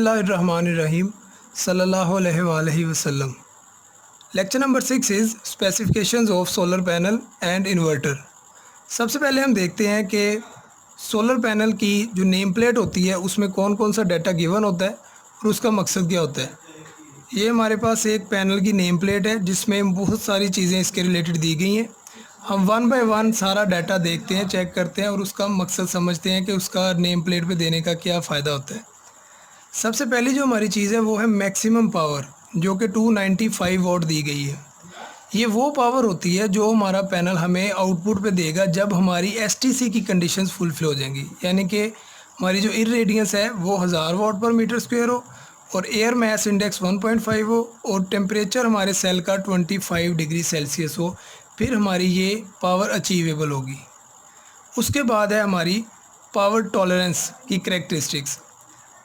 बिस्मिल्लाहिर्रहमानिर्रहीम सल्लल्लाहु अलैहि वसल्लम। Lecture number 6 is specifications of solar panel and inverter. सबसे पहले हम देखते हैं कि सोलर पैनल की जो नेम प्लेट होती है उसमें कौन कौन सा डाटा गिवन होता है और उसका मकसद क्या होता है। ये हमारे पास एक पैनल की नेम प्लेट है जिसमें बहुत सारी चीज़ें इसके रिलेटेड दी गई हैं। हम वन बाय वन सारा डाटा देखते हैं, चेक करते हैं और उसका मकसद समझते हैं कि उसका नेम प्लेट पे देने का क्या फ़ायदा होता है। सबसे पहली जो हमारी चीज़ है वो है मैक्सिमम पावर, जो कि 295 वॉट दी गई है। ये वो पावर होती है जो हमारा पैनल हमें आउटपुट पे देगा जब हमारी एसटीसी की कंडीशंस फुलफिल हो जाएंगी, यानी कि हमारी जो इरेडियंस है वो 1000 वाट पर मीटर स्क्वायर हो और एयर मास इंडेक्स 1.5 हो और टेम्परेचर हमारे सेल का 25 डिग्री सेल्सियस हो, फिर हमारी ये पावर अचीवेबल होगी। उसके बाद है हमारी पावर टॉलरेंस की करैक्टरिस्टिक्स।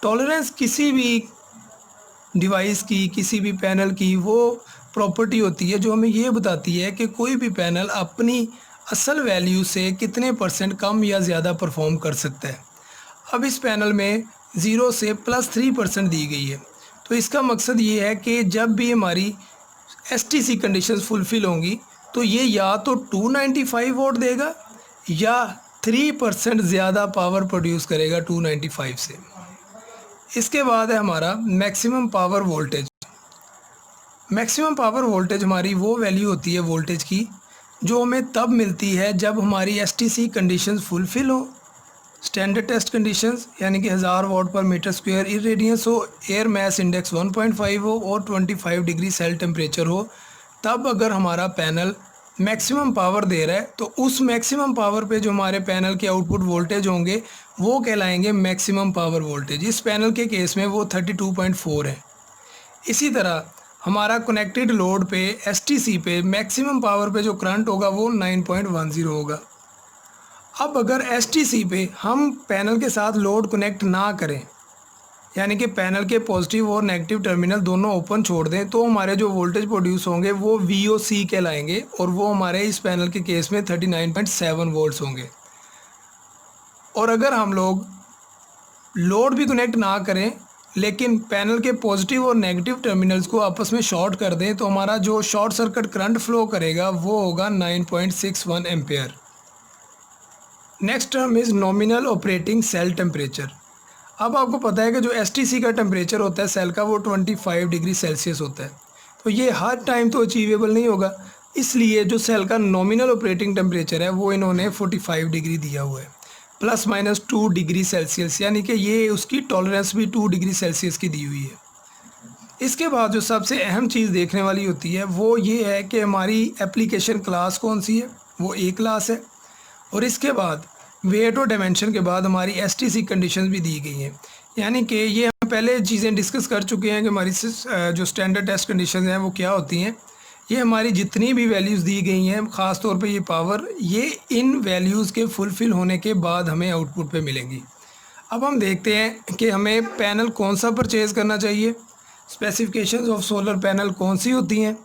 टॉलरेंस किसी भी डिवाइस की, किसी भी पैनल की वो प्रॉपर्टी होती है जो हमें ये बताती है कि कोई भी पैनल अपनी असल वैल्यू से कितने % कम या ज़्यादा परफॉर्म कर सकता है। अब इस पैनल में 0 से +3% दी गई है, तो इसका मकसद ये है कि जब भी हमारी एसटीसी कंडीशंस फुलफ़िल होंगी तो ये या तो 295 वोट देगा या 3% ज़्यादा पावर प्रोड्यूस करेगा 295 से। इसके बाद है हमारा maximum power voltage. Maximum power voltage हमारी वो वैल्यू होती है वोल्टेज की जो हमें तब मिलती है जब हमारी एसटीसी कंडीशंस फुलफ़िल हो, स्टैंडर्ड टेस्ट कंडीशंस यानी कि 1000 वाट पर मीटर स्क्वायर इरेडियंस हो, एयर मास इंडेक्स 1.5 हो और 25 डिग्री सेल टेम्परेचर हो। तब अगर हमारा पैनल मैक्सिमम पावर दे रहा है तो उस मैक्सिमम पावर पे जो हमारे पैनल के आउटपुट वोल्टेज होंगे वो कहलाएंगे मैक्सिमम पावर वोल्टेज। इस पैनल के केस में वो 32.4 है। इसी तरह हमारा कनेक्टेड लोड पे एसटीसी पे मैक्सिमम पावर पे जो करंट होगा वो 9.10 होगा। अब अगर एसटीसी पे हम पैनल के साथ लोड कनेक्ट ना करें, यानी कि पैनल के पॉजिटिव और नेगेटिव टर्मिनल दोनों ओपन छोड़ दें, तो हमारे जो वोल्टेज प्रोड्यूस होंगे वो VOC कहलाएंगे और वो हमारे इस पैनल के केस में 39.7 वोल्ट्स होंगे। और अगर हम लोग लोड भी कनेक्ट ना करें लेकिन पैनल के पॉजिटिव और नेगेटिव टर्मिनल्स को आपस में शॉर्ट कर दें तो हमारा जो शॉर्ट सर्किट करंट फ्लो करेगा वो होगा 9.61 ampere. Next term is nominal operating cell temperature. अब आपको पता है कि जो एसटीसी का टेम्परेचर होता है सेल का वो 25 डिग्री सेल्सियस होता है, तो ये हर टाइम तो अचीवेबल नहीं होगा, इसलिए जो सेल का नॉमिनल ऑपरेटिंग टेम्परेचर है वो इन्होंने 45 डिग्री दिया हुआ है ±2 डिग्री सेल्सियस, यानी कि ये उसकी टॉलरेंस भी 2 डिग्री सेल्सियस की दी हुई है। इसके बाद जो सबसे अहम चीज़ देखने वाली होती है वो ये है कि हमारी एप्लीकेशन क्लास कौन सी है, वो A क्लास है। और इसके बाद वेट और डायमेंशन के बाद हमारी एसटीसी कंडीशंस भी दी गई हैं, यानी कि ये हम पहले चीज़ें डिस्कस कर चुके हैं कि हमारी जो स्टैंडर्ड टेस्ट कंडीशंस हैं वो क्या होती हैं। ये हमारी जितनी भी वैल्यूज़ दी गई हैं, ख़ास तौर पे ये पावर, ये इन वैल्यूज़ के फुलफ़िल होने के बाद हमें आउटपुट पे मिलेंगी। अब हम देखते हैं कि हमें पैनल कौन सा परचेज़ करना चाहिए, स्पेसिफिकेशंस ऑफ सोलर पैनल कौन सी होती हैं।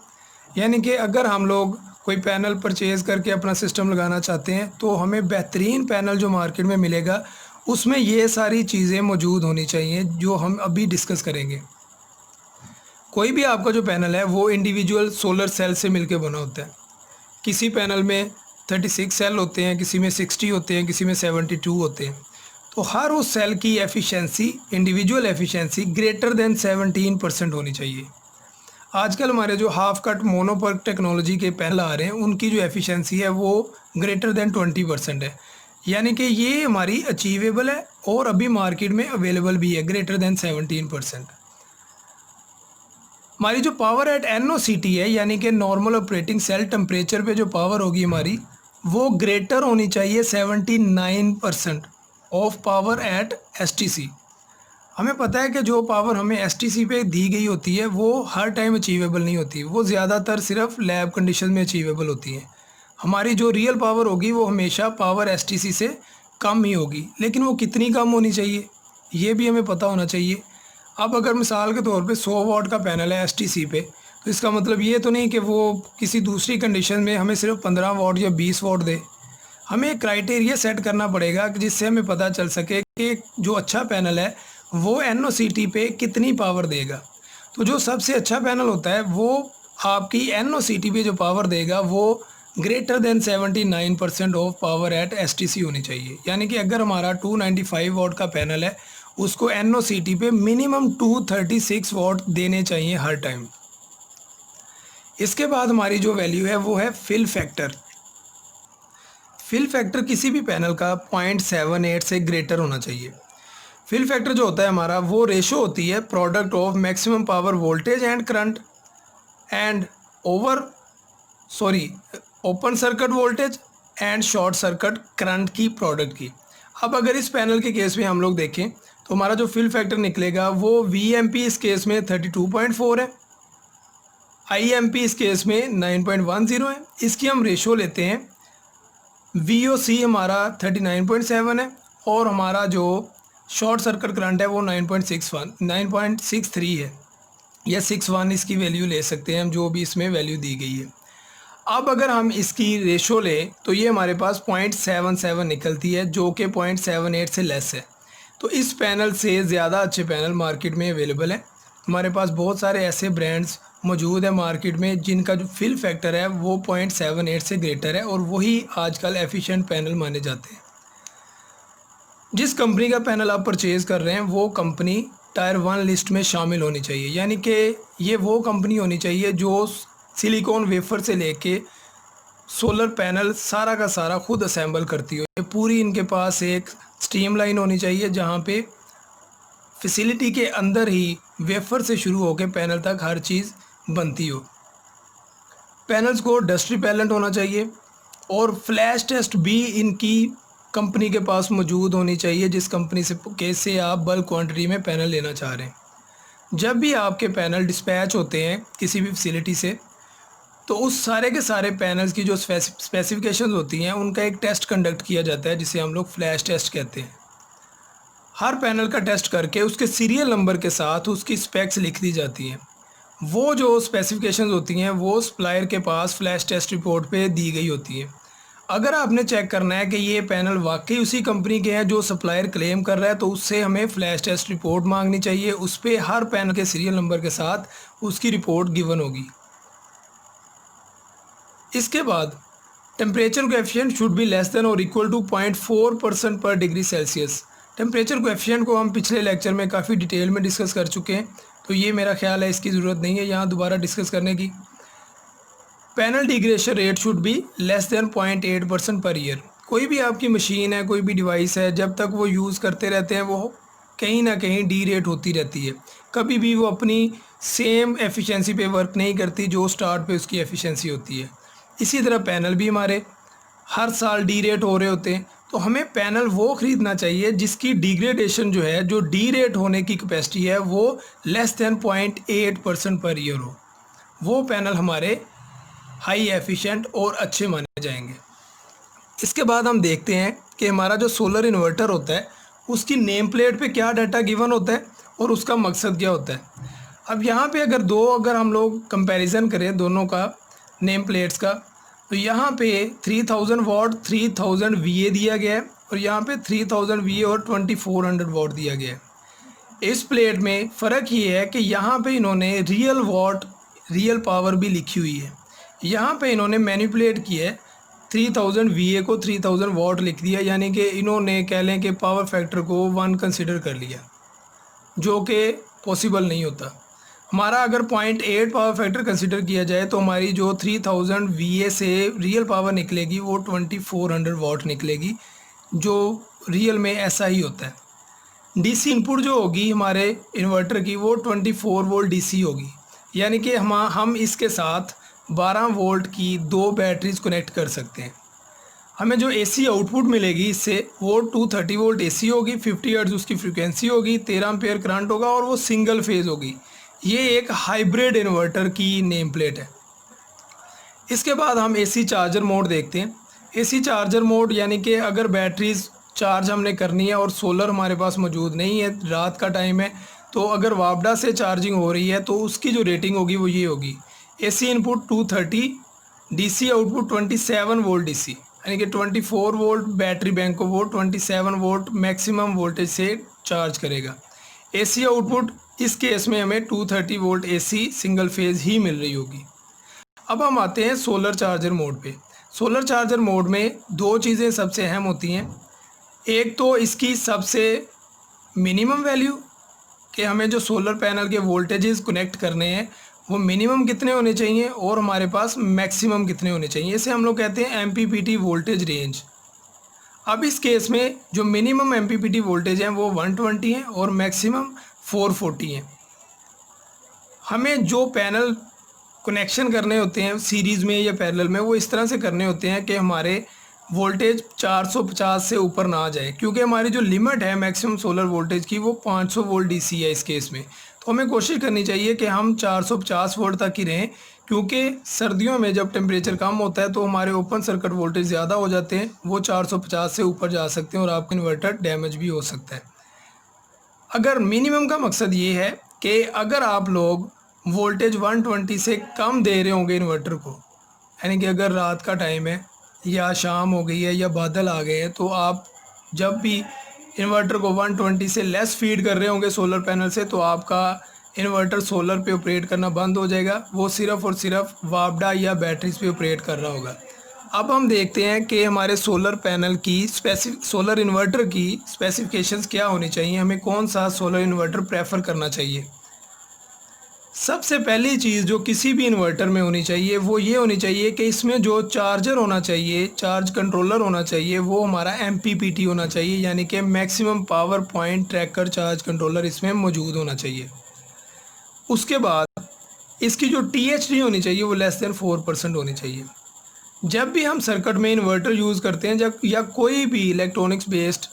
यानी कि अगर हम लोग कोई पैनल परचेज़ करके अपना सिस्टम लगाना चाहते हैं तो हमें बेहतरीन पैनल जो मार्केट में मिलेगा उसमें ये सारी चीज़ें मौजूद होनी चाहिए जो हम अभी डिस्कस करेंगे। कोई भी आपका जो पैनल है वो इंडिविजुअल सोलर सेल से मिलके बना होता है। किसी पैनल में 36 सेल होते हैं, किसी में 60 होते हैं, किसी में 72 होते हैं। तो हर उस सेल की efficiency, individual efficiency greater than 17% होनी चाहिए। आजकल हमारे जो हाफ कट मोनोपर्क टेक्नोलॉजी के पैनल आ रहे हैं उनकी जो एफिशिएंसी है वो ग्रेटर देन 20% है, यानी कि ये हमारी अचीवेबल है और अभी मार्केट में अवेलेबल भी है ग्रेटर देन 17%। हमारी जो पावर एट NOCT है, यानी कि नॉर्मल ऑपरेटिंग सेल टेम्परेचर पे जो पावर होगी हमारी वो ग्रेटर होनी चाहिए 79% ऑफ पावर एट STC। हमें पता है कि जो पावर हमें STC पे दी गई होती है वो हर टाइम अचीवेबल नहीं होती, वो ज़्यादातर सिर्फ लैब कंडीशन में अचीवेबल होती हैं। हमारी जो रियल पावर होगी वो हमेशा पावर STC से कम ही होगी, लेकिन वो कितनी कम होनी चाहिए ये भी हमें पता होना चाहिए। अब अगर मिसाल के तौर पे 100 वाट का पैनल है STC पे, तो इसका मतलब ये तो नहीं कि वो किसी दूसरी कंडीशन में हमें सिर्फ 15 वाट या 20 वाट दे। हमें एक क्राइटेरिया सेट करना पड़ेगा जिससे हमें पता चल सके कि जो अच्छा पैनल है वो NOCT पे कितनी पावर देगा। तो जो सबसे अच्छा पैनल होता है वो आपकी NOCT पे जो पावर देगा वो greater than 79% of power at STC होनी चाहिए। यानी कि अगर हमारा 295 वाट का पैनल है उसको NOCT पे मिनिमम 236 वाट देने चाहिए हर टाइम। इसके बाद हमारी जो वैल्यू है वो है फिल फैक्टर। फिल फैक्टर किसी भी पैनल का 0.78 से ग्रेटर होना चाहिए। फिल फैक्टर जो होता है हमारा वो रेशो होती है product of maximum power voltage and current and open circuit voltage and short circuit current की प्रोडक्ट की। अब अगर इस पैनल के केस में हम लोग देखें तो हमारा जो फिल फैक्टर निकलेगा वो VMP इस केस में 32.4 है, IMP इस केस में 9.10 है। इसकी हम रेशो लेते हैं, VOC हमारा 39.7 है और हमारा जो शॉर्ट सर्किट करंट है वो 9.63 है या 61 इसकी वैल्यू ले सकते हैं हम, जो भी इसमें वैल्यू दी गई है। अब अगर हम इसकी रेशो लें तो ये हमारे पास 0.77 निकलती है जो कि 0.78 से लेस है। तो इस पैनल से ज़्यादा अच्छे पैनल मार्केट में अवेलेबल है। हमारे पास बहुत सारे ऐसे ब्रांड्स मौजूद है मार्केट में जिनका जो फिल फैक्टर है वो 0.78 से ग्रेटर है और वही आजकल एफिशिएंट पैनल माने जाते हैं। जिस कंपनी का पैनल आप परचेज़ कर रहे हैं वो कंपनी टायर 1 लिस्ट में शामिल होनी चाहिए। यानी कि ये वो कंपनी होनी चाहिए जो सिलिकॉन वेफर से लेके सोलर पैनल सारा का सारा खुद असेंबल करती हो। ये पूरी इनके पास एक स्टीम लाइन होनी चाहिए जहाँ पे फैसिलिटी के अंदर ही वेफर से शुरू होकर पैनल तक हर चीज़ बनती हो। पैनल्स को डस्ट रिपेलेंट होना चाहिए और फ्लैश टेस्ट भी इनकी कंपनी के पास मौजूद होनी चाहिए जिस कंपनी से आप बल्क क्वांटिटी में पैनल लेना चाह रहे हैं। जब भी आपके पैनल डिस्पैच होते हैं किसी भी फैसिलिटी से तो उस सारे के सारे पैनल्स की जो स्पेसिफिकेशंस होती हैं उनका एक टेस्ट कंडक्ट किया जाता है जिसे हम लोग फ्लैश टेस्ट कहते हैं। हर पैनल का टेस्ट करके उसके सीरियल नंबर के साथ उसकी स्पेक्स लिख दी जाती हैं। वो जो स्पेसिफिकेशंस होती हैं वो सप्लायर के पास फ्लैश टेस्ट रिपोर्ट पे दी गई होती है। अगर आपने चेक करना है कि ये पैनल वाकई उसी कंपनी के हैं जो सप्लायर क्लेम कर रहा है तो उससे हमें फ्लैश टेस्ट रिपोर्ट मांगनी चाहिए। उस पर हर पैनल के सीरियल नंबर के साथ उसकी रिपोर्ट गिवन होगी। इसके बाद temperature coefficient should be less than और इक्वल टू 0.4% पर डिग्री सेल्सियस। टेम्परेचर कोएफिशिएंट को हम पिछले लेक्चर में काफ़ी डिटेल में डिस्कस कर चुके हैं तो ये मेरा ख्याल है इसकी ज़रूरत नहीं है यहाँ दोबारा डिस्कस करने की। Panel degradation rate should be less than 0.8% per year. कोई भी आपकी मशीन है, कोई भी डिवाइस है, जब तक वो यूज़ करते रहते हैं वो कहीं ना कहीं डी रेट होती रहती है। कभी भी वो अपनी सेम एफिशिएंसी पे वर्क नहीं करती जो स्टार्ट पे उसकी एफिशिएंसी होती है। इसी तरह पैनल भी हमारे हर साल डी रेट हो रहे होते हैं। तो हमें पैनल वो ख़रीदना चाहिए जिसकी डिग्रेडेशन जो है, जो डी रेट होने की कैपेसिटी है वो लेस देन 0.8% पर ईयर हो। वो पैनल हमारे हाई एफिशिएंट और अच्छे माने जाएंगे। इसके बाद हम देखते हैं कि हमारा जो सोलर इन्वर्टर होता है उसकी नेम प्लेट पे क्या डाटा गिवन होता है और उसका मकसद क्या होता है। अब यहाँ पे अगर हम लोग कंपैरिजन करें दोनों का नेम प्लेट्स का तो यहाँ पे 3000 वाट 3000 VA दिया गया है और यहाँ पे 3000 VA और 2400 वाट दिया गया है। इस प्लेट में फ़र्क ये है कि यहाँ पे इन्होंने रियल वाट रियल पावर भी लिखी हुई है। यहाँ पे इन्होंने मैनिपुलेट किया है 3000 VA को 3000 वाट लिख दिया, यानी कि इन्होंने कह लें कि पावर फैक्टर को 1 कंसिडर कर लिया जो कि पॉसिबल नहीं होता। हमारा अगर 0.8 पावर फैक्टर कंसिडर किया जाए तो हमारी जो 3000 VA से रियल पावर निकलेगी वो 2400 वाट निकलेगी, जो रियल में ऐसा ही होता है। DC इनपुट जो होगी हमारे इन्वर्टर की वो 24 वोल्ट DC होगी, यानी कि हम इसके साथ 12 वोल्ट की 2 बैटरीज कनेक्ट कर सकते हैं। हमें जो AC आउटपुट मिलेगी इससे वो 230 वोल्ट AC होगी, 50 हर्ट्ज उसकी फ्रीक्वेंसी होगी, 13 एम्पीयर करंट होगा और वो सिंगल फेज़ होगी। ये एक हाइब्रिड इन्वर्टर की नेम प्लेट है। इसके बाद हम AC चार्जर मोड देखते हैं। AC चार्जर मोड यानी कि अगर बैटरीज चार्ज हमने करनी है और सोलर हमारे पास मौजूद नहीं है, रात का टाइम है, तो अगर वापडा से चार्जिंग हो रही है तो उसकी जो रेटिंग होगी वो ये होगी। AC input 230, DC output 27 volt DC, यानी कि 24 वोल्ट बैटरी बैंक को वो 27 वोल्ट मैक्सिमम वोल्टेज से चार्ज करेगा। एसी आउटपुट इस केस में हमें 230 वोल्ट एसी सिंगल फेज़ ही मिल रही होगी। अब हम आते हैं सोलर चार्जर मोड पे। सोलर चार्जर मोड में दो चीज़ें सबसे अहम होती हैं। एक तो इसकी सबसे मिनिमम वैल्यू कि हमें जो सोलर पैनल के वोल्टेजेस कनेक्ट करने हैं वो मिनिमम कितने होने चाहिए और हमारे पास मैक्सिमम कितने होने चाहिए। इसे हम लोग कहते हैं एमपीपीटी वोल्टेज रेंज। अब इस केस में जो मिनिमम एमपीपीटी वोल्टेज हैं वो 120 हैं और मैक्सिमम 440 हैं। हमें जो पैनल कनेक्शन करने होते हैं सीरीज़ में या पैरेलल में वो इस तरह से करने होते हैं कि हमारे वोल्टेज 450 से ऊपर ना आ जाए, क्योंकि हमारी जो लिमिट है मैक्सिमम सोलर वोल्टेज की वो 500 वोल्ट डीसी है इस केस में। तो हमें कोशिश करनी चाहिए कि हम 450 वोल्ट तक ही रहें, क्योंकि सर्दियों में जब टेम्परेचर कम होता है तो हमारे ओपन सर्किट वोल्टेज ज़्यादा हो जाते हैं, वो 450 से ऊपर जा सकते हैं और आपका इन्वर्टर डैमेज भी हो सकता है। अगर मिनिमम का मकसद ये है कि अगर आप लोग वोल्टेज 120 से कम दे रहे होंगे इन्वर्टर को, यानी कि अगर रात का टाइम है या शाम हो गई है या बादल आ गए हैं, तो आप जब भी इन्वर्टर को 120 से लेस फीड कर रहे होंगे सोलर पैनल से, तो आपका इन्वर्टर सोलर पे ऑपरेट करना बंद हो जाएगा। वो सिर्फ़ और सिर्फ वापडा या बैटरीज पे ऑपरेट कर रहा होगा। अब हम देखते हैं कि हमारे सोलर पैनल की सोलर इन्वर्टर की स्पेसिफिकेशंस क्या होनी चाहिए, हमें कौन सा सोलर इन्वर्टर प्रेफर करना चाहिए। सबसे पहली चीज़ जो किसी भी इन्वर्टर में होनी चाहिए वो ये होनी चाहिए कि इसमें जो चार्जर होना चाहिए, चार्ज कंट्रोलर होना चाहिए, वो हमारा एमपीपीटी होना चाहिए, यानी कि maximum power point tracker charge controller इसमें मौजूद होना चाहिए। उसके बाद इसकी जो टीएचडी होनी चाहिए वो लेस देन 4% होनी चाहिए। जब भी हम सर्किट में इन्वर्टर यूज़ करते हैं जब या कोई भी इलेक्ट्रॉनिक्स बेस्ड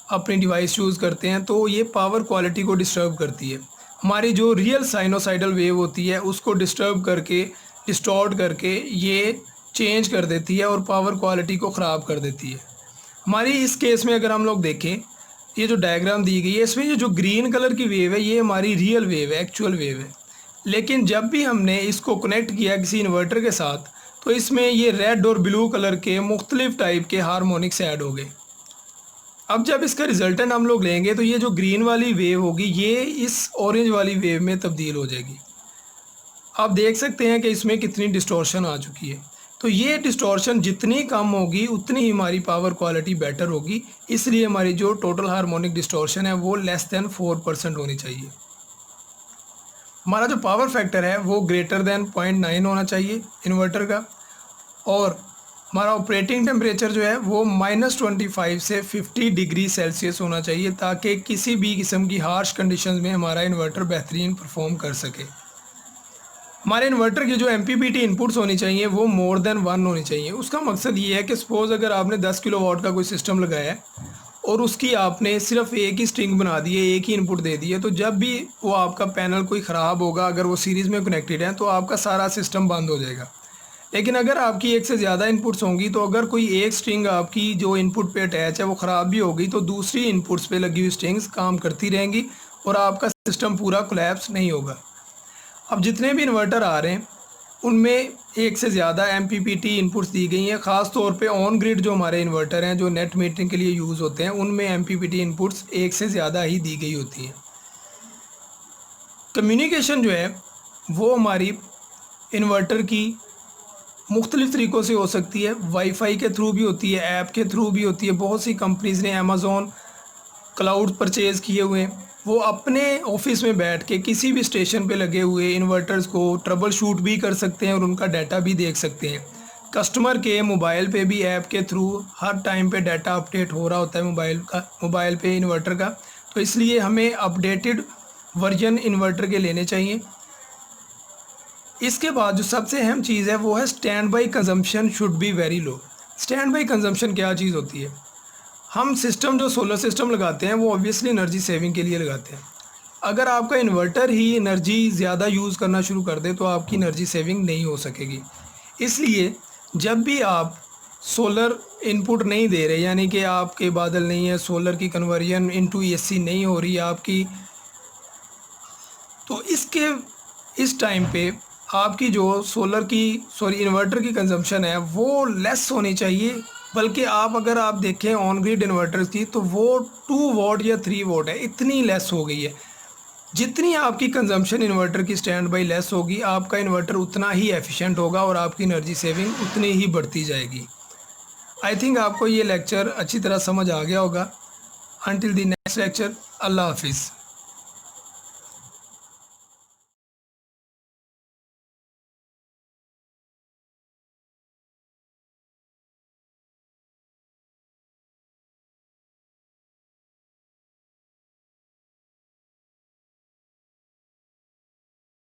अपनी डिवाइस यूज़ करते हैं तो ये पावर क्वालिटी को डिस्टर्ब करती है। हमारी जो रियल साइनोसाइडल वेव होती है उसको डिस्टर्ब करके, डिस्टॉर्ट करके ये चेंज कर देती है और पावर क्वालिटी को ख़राब कर देती है। हमारी इस केस में अगर हम लोग देखें, ये जो डायग्राम दी गई है इसमें ये जो ग्रीन कलर की वेव है ये हमारी रियल वेव है, एक्चुअल वेव है। लेकिन जब भी हमने इसको कनेक्ट किया किसी इन्वर्टर के साथ तो इसमें ये रेड और ब्लू कलर के मुख्तलिफ टाइप के हार्मोनिक्स ऐड हो गए। अब जब इसका रिजल्टेंट हम लोग लेंगे तो ये जो ग्रीन वाली वेव होगी ये इस ऑरेंज वाली वेव में तब्दील हो जाएगी। आप देख सकते हैं कि इसमें कितनी डिस्टॉर्शन आ चुकी है। तो ये डिस्टॉर्शन जितनी कम होगी उतनी ही हमारी पावर क्वालिटी बेटर होगी, इसलिए हमारी जो टोटल हार्मोनिक डिस्टॉर्शन है वो लेस देन 4% होनी चाहिए। हमारा जो पावर फैक्टर है वो ग्रेटर देन 0.9 होना चाहिए इन्वर्टर का, और हमारा ऑपरेटिंग टेम्परेचर जो है वो -25 से 50 डिग्री सेल्सियस होना चाहिए, ताकि किसी भी किस्म की हार्श कंडीशंस में हमारा इन्वर्टर बेहतरीन परफॉर्म कर सके। हमारे इन्वर्टर की जो एमपीपीटी इनपुट्स होनी चाहिए वो मोर देन 1 होनी चाहिए। उसका मकसद ये है कि सपोज़ अगर आपने 10 किलोवाट का कोई सिस्टम लगाया है और उसकी आपने सिर्फ एक ही स्ट्रिंग बना दी है, एक ही इनपुट दे दी है, तो जब भी वो आपका पैनल कोई ख़राब होगा, अगर वो सीरीज़ में कनेक्टेड है, तो आपका सारा सिस्टम बंद हो जाएगा। लेकिन अगर आपकी एक से ज़्यादा इनपुट्स होंगी तो अगर कोई एक स्ट्रिंग आपकी जो इनपुट पे अटैच है वो ख़राब भी होगी तो दूसरी इनपुट्स पे लगी हुई स्ट्रिंग्स काम करती रहेंगी और आपका सिस्टम पूरा कोलैप्स नहीं होगा। अब जितने भी इन्वर्टर आ रहे हैं उनमें एक से ज़्यादा एमपीपीटी इनपुट्स दी गई हैं। ख़ास तौर पे ऑन ग्रिड जो हमारे इन्वर्टर हैं जो नेट मीटरिंग के लिए यूज़ होते हैं उनमें एमपीपीटी इनपुट्स एक से ज़्यादा ही दी गई होती हैं। कम्युनिकेशन जो है वो हमारी इन्वर्टर की मुख्तलिफ़ तरीक़ों से हो सकती है। वाईफाई के थ्रू भी होती है, ऐप के थ्रू भी होती है। बहुत सी कंपनीज़ ने अमेज़ॉन क्लाउड परचेज़ किए हुए हैं, वो अपने ऑफिस में बैठ के किसी भी स्टेशन पे लगे हुए इन्वर्टर्स को ट्रबल शूट भी कर सकते हैं और उनका डाटा भी देख सकते हैं। कस्टमर के मोबाइल पे भी ऐप के थ्रू हर टाइम पे डाटा अपडेट हो रहा होता है मोबाइल पे इन्वर्टर का, तो इसलिए हमें अपडेटेड वर्जन इन्वर्टर के लेने चाहिए। इसके बाद जो सबसे अहम चीज़ है वो है stand by consumption should be very low. Stand by consumption क्या चीज़ होती है? हम सिस्टम जो सोलर सिस्टम लगाते हैं वो ऑब्वियसली एनर्जी सेविंग के लिए लगाते हैं। अगर आपका इन्वर्टर ही एनर्जी ज़्यादा यूज़ करना शुरू कर दे तो आपकी एनर्जी सेविंग नहीं हो सकेगी। इसलिए जब भी आप सोलर इनपुट नहीं दे रहे, यानी कि आपके बादल नहीं है, सोलर की कन्वर्जन इनटू एसी नहीं हो रही आपकी, तो इस टाइम पे आपकी जो इन्वर्टर की कंजम्पशन है वो लेस होनी चाहिए। बल्कि अगर आप देखें ऑन ग्रिड इन्वर्टर्स की तो वो 2 वाट या 3 वाट है, इतनी लेस हो गई है। जितनी आपकी कंजम्पशन इन्वर्टर की स्टैंड बाई लेस होगी, आपका इन्वर्टर उतना ही एफिशिएंट होगा और आपकी एनर्जी सेविंग उतनी ही बढ़ती जाएगी। आई थिंक आपको ये लेक्चर अच्छी तरह समझ आ गया होगा। अंटिल द नेक्स्ट लेक्चर, अल्लाह हाफिज़।